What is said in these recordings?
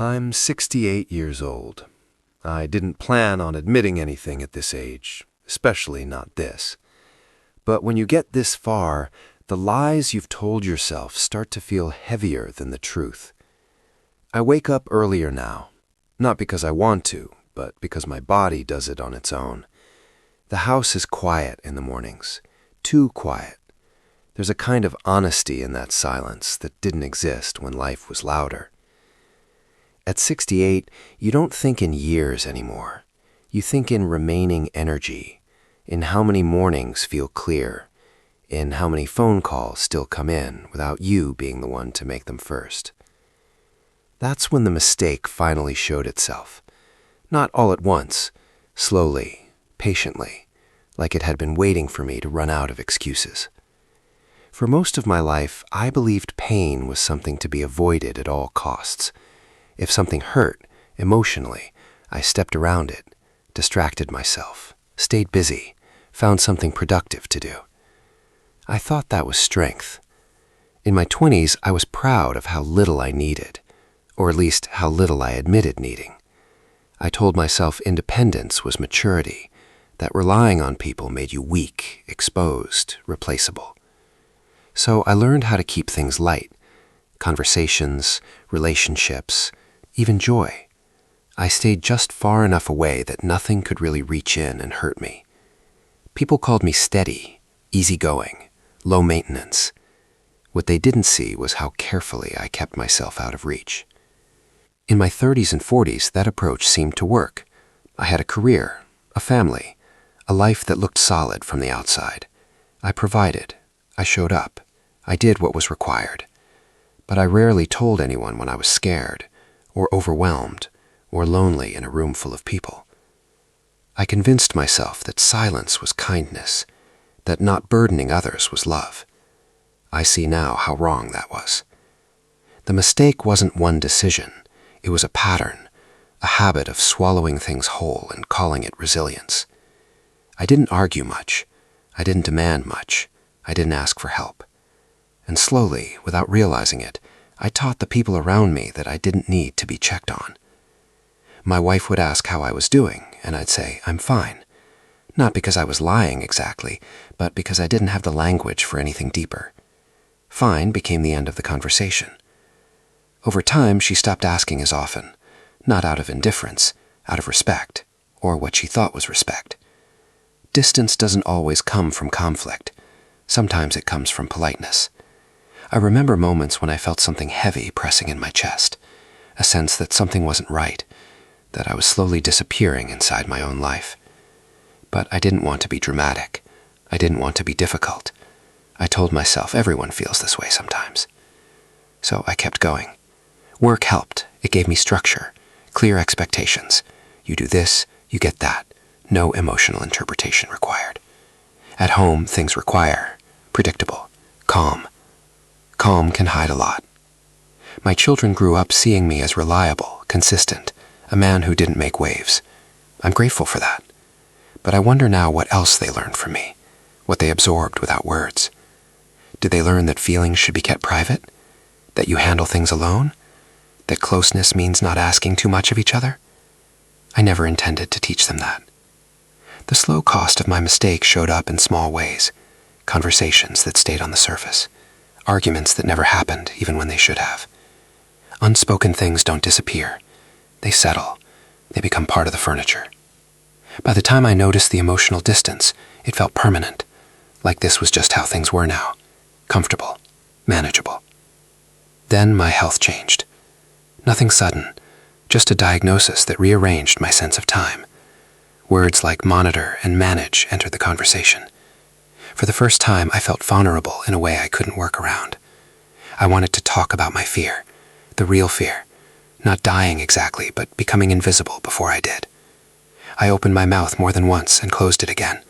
I'm 68 years old. I didn't plan on admitting anything at this age, especially not this. But when you get this far, the lies you've told yourself start to feel heavier than the truth. I wake up earlier now, not because I want to, but because my body does it on its own. The house is quiet in the mornings, too quiet. There's a kind of honesty in that silence that didn't exist when life was louder. At 68, you don't think in years anymore. You think in remaining energy, in how many mornings feel clear, in how many phone calls still come in without you being the one to make them first. That's when the mistake finally showed itself. Not all at once, slowly, patiently, like it had been waiting for me to run out of excuses. For most of my life, I believed pain was something to be avoided at all costs. If something hurt, emotionally, I stepped around it, distracted myself, stayed busy, found something productive to do. I thought that was strength. In my 20s, I was proud of how little I needed, or at least how little I admitted needing. I told myself independence was maturity, that relying on people made you weak, exposed, replaceable. So I learned how to keep things light, conversations, relationships, even joy. I stayed just far enough away that nothing could really reach in and hurt me. People called me steady, easygoing, low maintenance. What they didn't see was how carefully I kept myself out of reach. In my 30s and 40s, that approach seemed to work. I had a career, a family, a life that looked solid from the outside. I provided. I showed up. I did what was required. But I rarely told anyone when I was scared, or overwhelmed, or lonely in a room full of people. I convinced myself that silence was kindness, that not burdening others was love. I see now how wrong that was. The mistake wasn't one decision. It was a pattern, a habit of swallowing things whole and calling it resilience. I didn't argue much. I didn't demand much. I didn't ask for help. And slowly, without realizing it, I taught the people around me that I didn't need to be checked on. My wife would ask how I was doing, and I'd say, I'm fine. Not because I was lying exactly, but because I didn't have the language for anything deeper. Fine became the end of the conversation. Over time, she stopped asking as often, not out of indifference, out of respect, or what she thought was respect. Distance doesn't always come from conflict. Sometimes it comes from politeness. I remember moments when I felt something heavy pressing in my chest, a sense that something wasn't right, that I was slowly disappearing inside my own life. But I didn't want to be dramatic. I didn't want to be difficult. I told myself everyone feels this way sometimes. So I kept going. Work helped. It gave me structure, clear expectations. You do this, you get that. No emotional interpretation required. At home, things require predictable, calm. Calm can hide a lot. My children grew up seeing me as reliable, consistent, a man who didn't make waves. I'm grateful for that. But I wonder now what else they learned from me, what they absorbed without words. Did they learn that feelings should be kept private? That you handle things alone? That closeness means not asking too much of each other? I never intended to teach them that. The slow cost of my mistake showed up in small ways, conversations that stayed on the surface, arguments that never happened even when they should have. Unspoken things don't disappear. They settle. They become part of the furniture. By the time I noticed the emotional distance, it felt permanent, like this was just how things were now, comfortable, manageable. Then my health changed. Nothing sudden, just a diagnosis that rearranged my sense of time. Words like monitor and manage entered the conversation. For the first time, I felt vulnerable in a way I couldn't work around. I wanted to talk about my fear, the real fear, not dying exactly, but becoming invisible before I did. I opened my mouth more than once and closed it again.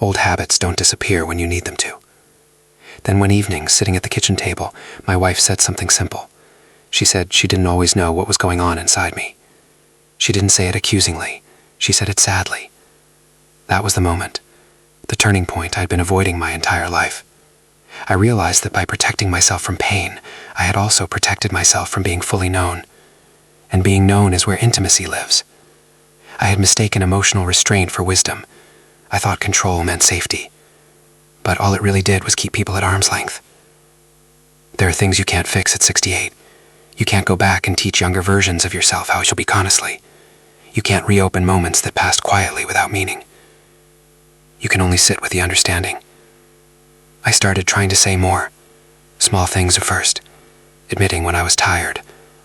Old habits don't disappear when you need them to. Then one evening, sitting at the kitchen table, my wife said something simple. She said she didn't always know what was going on inside me. She didn't say it accusingly. She said it sadly. That was the moment, the turning point I'd been avoiding my entire life. I realized that by protecting myself from pain, I had also protected myself from being fully known. and being known is where intimacy lives. I had mistaken emotional restraint for wisdom. I thought control meant safety. But all it really did was keep people at arm's length. There are things you can't fix at 68. You can't go back and teach younger versions of yourself how you should speak honestly. You can't reopen moments that passed quietly without meaning. You can only sit with the understanding. I started trying to say more. Small things at first. Admitting when I was tired,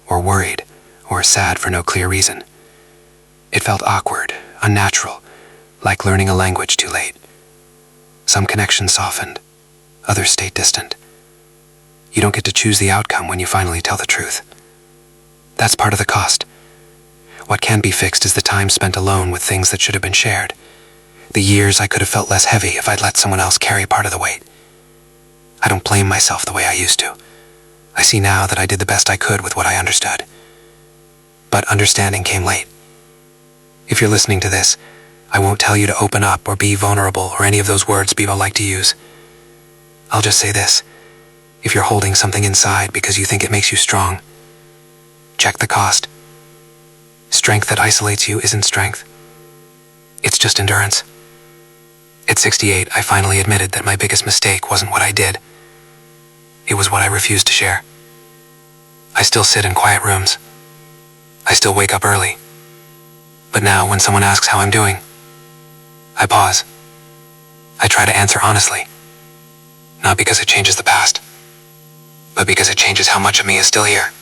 or worried, or sad for no clear reason. It felt awkward, unnatural, like learning a language too late. Some connections softened, others stayed distant. You don't get to choose the outcome when you finally tell the truth. That's part of the cost. What can be fixed is the time spent alone with things that should have been shared. The years I could have felt less heavy if I'd let someone else carry part of the weight. I don't blame myself the way I used to. I see now that I did the best I could with what I understood. But understanding came late. If you're listening to this, I won't tell you to open up or be vulnerable or any of those words people like to use. I'll just say this. If you're holding something inside because you think it makes you strong, check the cost. Strength that isolates you isn't strength. It's just endurance. At 68, I finally admitted that my biggest mistake wasn't what I did. It was what I refused to share. I still sit in quiet rooms. I still wake up early. But now, when someone asks how I'm doing, I pause. I try to answer honestly. Not because it changes the past, but because it changes how much of me is still here.